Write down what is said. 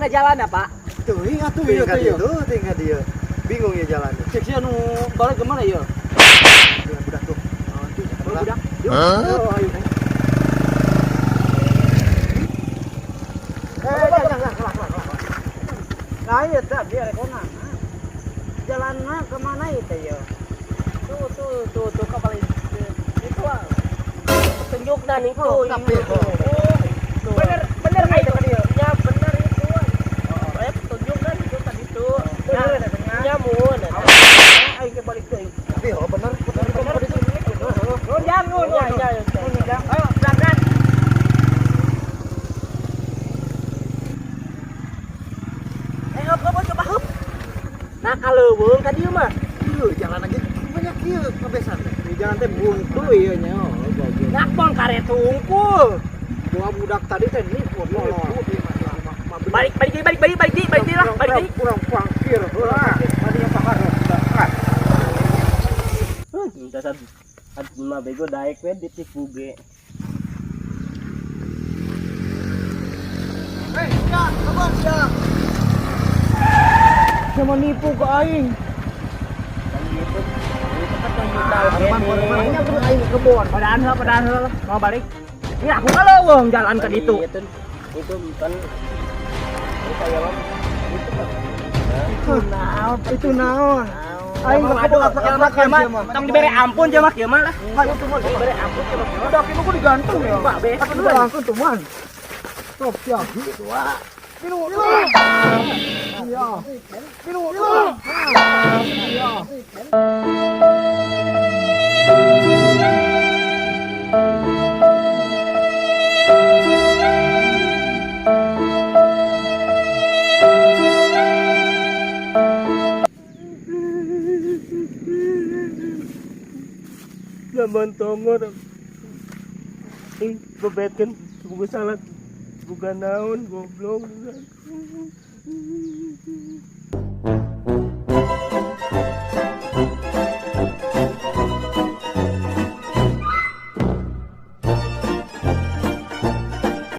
jalan ya Pak? Tinggal dia. Bingung ya jalannya. Cek sih anu balik kemana ya? Budak tuh. Budak. Yuk. Ayo. Jangan. Nah iya dia rekona. Jalannya kemana itu ya? Tuh kapal itu tunjuk dan itu bener nggak itu dia? Ya bener itu tunjuk dan itu tadi itu nyamun ayo ke balik deh Tapi bener jangan ayo berangkat hop coba hop nah kalau bung tadi mah jalan aja banyak kieu kebesan. jangan teh buntu ieu nya nak pon karet tungkul gua budak tadi teh ini balik kurang parkir tadinya pakar dasar mah bego daek we ditipu ge Sabar ya. sama nipu ke aing Ini aku aing kebon, padahal mau balik. Ini aku kalau jalan ke ditu. Itu bukan itu naon. Aing anak mah tong dibere ampun je mah kieu mah lah. Hayu tuh mah dibere ampun je mah. Udah kieu ku digantung ya. Aku udah langsung tuh man. Stop ya gitu wah. Minum. Iya. Minum. Iya. Zaman tongor bebetkan gue salah bukan naon goblok